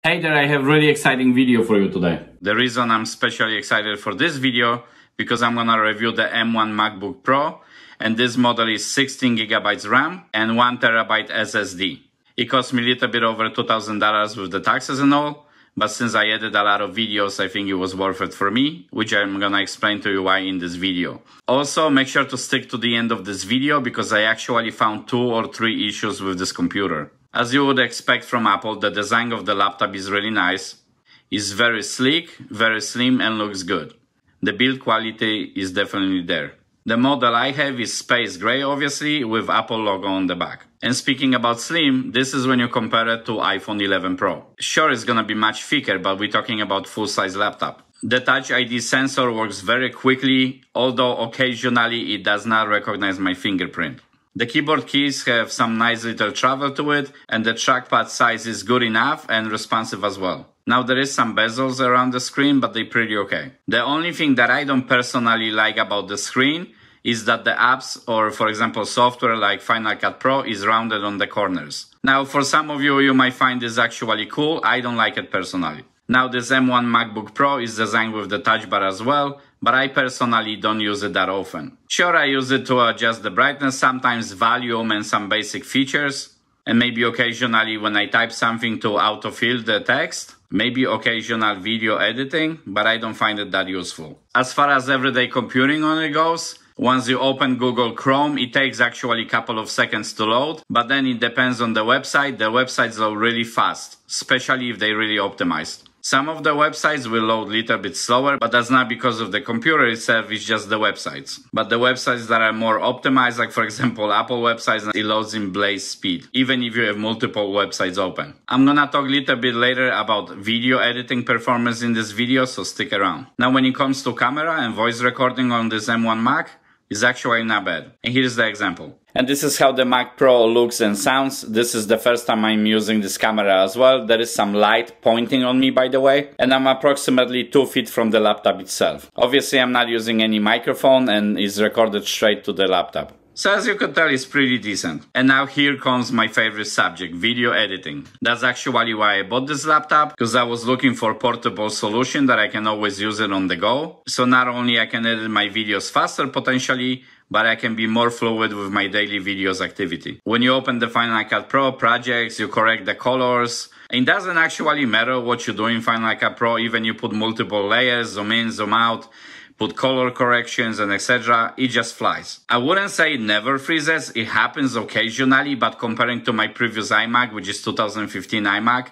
Hey there, I have really exciting video for you today. The reason I'm especially excited for this video because I'm gonna review the M1 MacBook Pro, and this model is 16GB RAM and 1TB SSD. It cost me a little bit over $2,000 with the taxes and all, but since I edited a lot of videos, I think it was worth it for me, which I'm gonna explain to you why in this video. Also, make sure to stick to the end of this video because I actually found 2 or 3 issues with this computer. As you would expect from Apple, the design of the laptop is really nice. It's very sleek, very slim, and looks good. The build quality is definitely there. The model I have is space gray, obviously, with Apple logo on the back. And speaking about slim, this is when you compare it to iPhone 11 Pro. Sure, it's gonna be much thicker, but we're talking about full-size laptop. The Touch ID sensor works very quickly, although occasionally it does not recognize my fingerprint. The keyboard keys have some nice little travel to it, and the trackpad size is good enough and responsive as well. Now there is some bezels around the screen, but they're pretty okay. The only thing that I don't personally like about the screen is that the apps or, for example, software like Final Cut Pro is rounded on the corners. Now for some of you, you might find this actually cool. I don't like it personally. Now this M1 MacBook Pro is designed with the touch bar as well, but I personally don't use it that often. Sure, I use it to adjust the brightness, sometimes volume and some basic features, and maybe occasionally when I type something to autofill the text, maybe occasional video editing, but I don't find it that useful. As far as everyday computing on it goes, once you open Google Chrome, it takes actually a couple of seconds to load, but then it depends on the website. The websites load really fast, especially if they're really optimized. Some of the websites will load a little bit slower, but that's not because of the computer itself, it's just the websites. But the websites that are more optimized, like for example Apple websites, it loads in blaze speed, even if you have multiple websites open. I'm gonna talk a little bit later about video editing performance in this video, so stick around. Now when it comes to camera and voice recording on this M1 Mac, it's actually not bad. And here's the example. And this is how the Mac Pro looks and sounds. This is the first time I'm using this camera as well. There is some light pointing on me, by the way. And I'm approximately 2 feet from the laptop itself. Obviously, I'm not using any microphone and it's recorded straight to the laptop. So as you could tell, it's pretty decent. And now here comes my favorite subject, video editing. That's actually why I bought this laptop, because I was looking for a portable solution that I can always use it on the go. So not only I can edit my videos faster potentially, but I can be more fluid with my daily videos activity. When you open the Final Cut Pro projects, you correct the colors. It doesn't actually matter what you do in Final Cut Pro, even you put multiple layers, zoom in, zoom out, put color corrections and etc. It just flies. I wouldn't say it never freezes, it happens occasionally, but comparing to my previous iMac, which is 2015 iMac,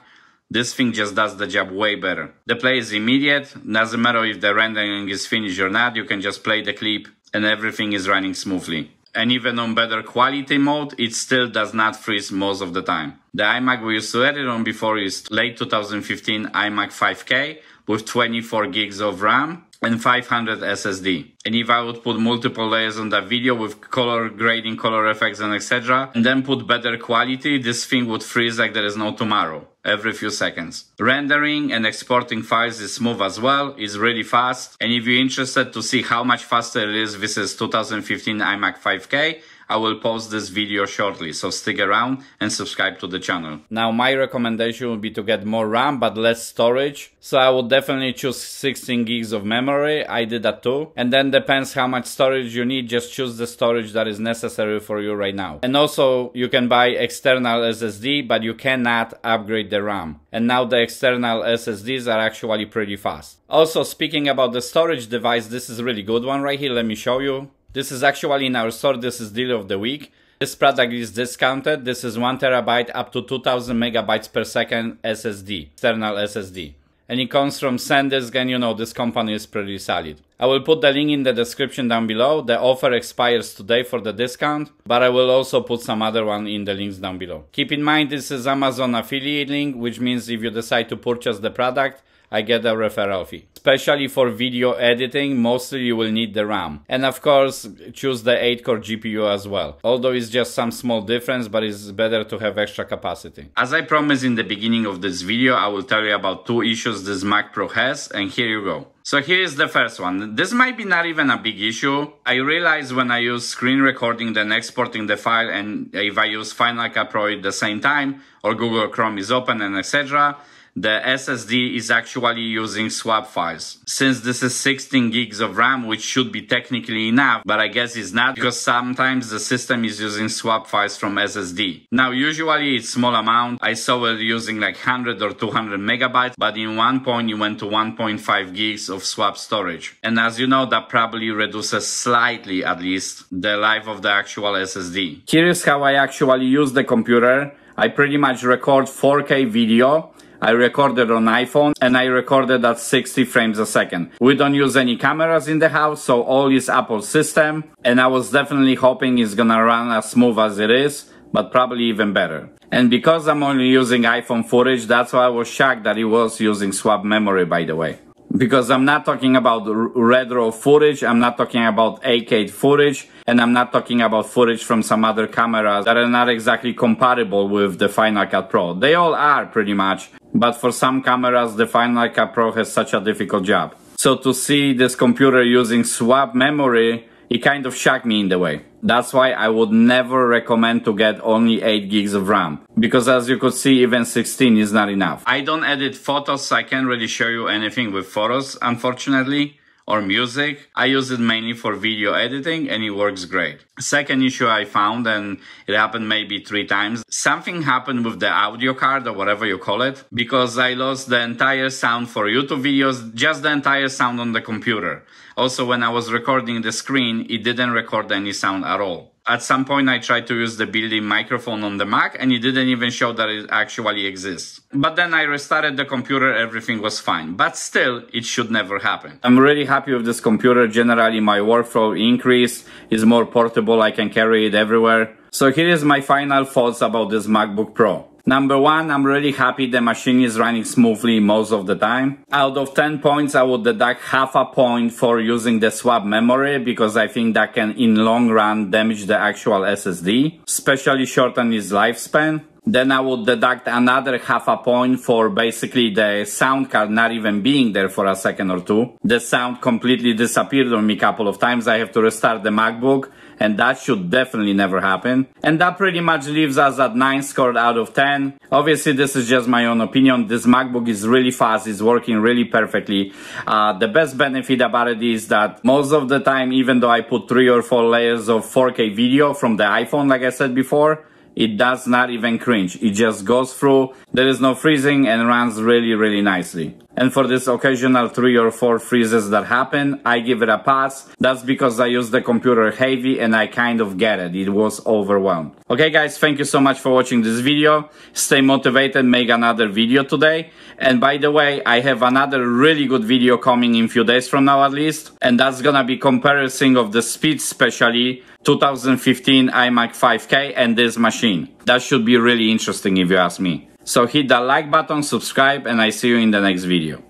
this thing just does the job way better. The play is immediate, doesn't matter if the rendering is finished or not, you can just play the clip and everything is running smoothly. And even on better quality mode, it still does not freeze most of the time. The iMac we used to edit on before is late 2015 iMac 5K with 24 gigs of RAM and 500 SSD. And if I would put multiple layers on that video with color grading, color effects and etc. and then put better quality, this thing would freeze like there is no tomorrow, every few seconds. Rendering and exporting files is smooth as well, it's really fast. And if you're interested to see how much faster it is versus 2015 iMac 5K, I will post this video shortly, so stick around and subscribe to the channel. Now my recommendation would be to get more RAM but less storage. So I would definitely choose 16 gigs of memory, I did that too. And then depends how much storage you need, just choose the storage that is necessary for you right now. And also you can buy external SSD, but you cannot upgrade the RAM. And now the external SSDs are actually pretty fast. Also speaking about the storage device, this is a really good one right here, let me show you. This is actually in our store, this is deal of the week. This product is discounted, this is 1 terabyte up to 2000 megabytes per second SSD, external SSD. And it comes from SanDisk, and you know this company is pretty solid. I will put the link in the description down below. The offer expires today for the discount, but I will also put some other one in the links down below. Keep in mind this is Amazon affiliate link, which means if you decide to purchase the product, I get a referral fee. Especially for video editing, mostly you will need the RAM. And of course, choose the 8-core GPU as well. Although it's just some small difference, but it's better to have extra capacity. As I promised in the beginning of this video, I will tell you about 2 issues this Mac Pro has, and here you go. So here is the first one. This might be not even a big issue. I realize when I use screen recording then exporting the file, and if I use Final Cut Pro at the same time, or Google Chrome is open and etc., the SSD is actually using swap files. Since this is 16 gigs of RAM, which should be technically enough, but I guess it's not because sometimes the system is using swap files from SSD. Now, usually it's small amount. I saw it using like 100 or 200 megabytes, but in one point it went to 1.5 gigs of swap storage. And as you know, that probably reduces slightly, at least, the life of the actual SSD. Here's how I actually use the computer. I pretty much record 4K video. I recorded on iPhone and I recorded at 60 frames a second. We don't use any cameras in the house, so all is Apple system, and I was definitely hoping it's gonna run as smooth as it is, but probably even better. And because I'm only using iPhone footage, that's why I was shocked that it was using swap memory, by the way. Because I'm not talking about retro footage, I'm not talking about 8K footage, and I'm not talking about footage from some other cameras that are not exactly compatible with the Final Cut Pro. They all are pretty much, but for some cameras the Final Cut Pro has such a difficult job. So to see this computer using swap memory, it kind of shocked me in the way. That's why I would never recommend to get only 8 gigs of RAM. Because as you could see, even 16 is not enough. I don't edit photos, so I can't really show you anything with photos, unfortunately, or music. I use it mainly for video editing and it works great. Second issue I found, and it happened maybe 3 times, something happened with the audio card or whatever you call it, because I lost the entire sound for YouTube videos, just the entire sound on the computer. Also, when I was recording the screen, it didn't record any sound at all. At some point, I tried to use the built-in microphone on the Mac, and it didn't even show that it actually exists. But then I restarted the computer, everything was fine. But still, it should never happen. I'm really happy with this computer. Generally, my workflow increased, it's more portable, I can carry it everywhere. So here is my final thoughts about this MacBook Pro. Number 1, I'm really happy the machine is running smoothly most of the time. Out of 10 points, I would deduct half a point for using the swap memory, because I think that can in long run damage the actual SSD, especially shorten its lifespan. Then I would deduct another half a point for basically the sound card not even being there for a second or two. The sound completely disappeared on me a couple of times. I have to restart the MacBook, and that should definitely never happen. And that pretty much leaves us at 9 scored out of 10. Obviously, this is just my own opinion. This MacBook is really fast, it's working really perfectly. The best benefit about it is that most of the time, even though I put 3 or 4 layers of 4K video from the iPhone, like I said before, it does not even cringe. It just goes through, there is no freezing, and runs really nicely. And for this occasional 3 or 4 freezes that happen, I give it a pass. That's because I use the computer heavy and I kind of get it. It was overwhelmed. Okay guys, thank you so much for watching this video. Stay motivated, make another video today. And by the way, I have another really good video coming in a few days from now at least. And that's gonna be comparison of the speed, especially 2015 iMac 5K and this machine. That should be really interesting if you ask me. So hit the like button, subscribe, and I see you in the next video.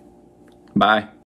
Bye.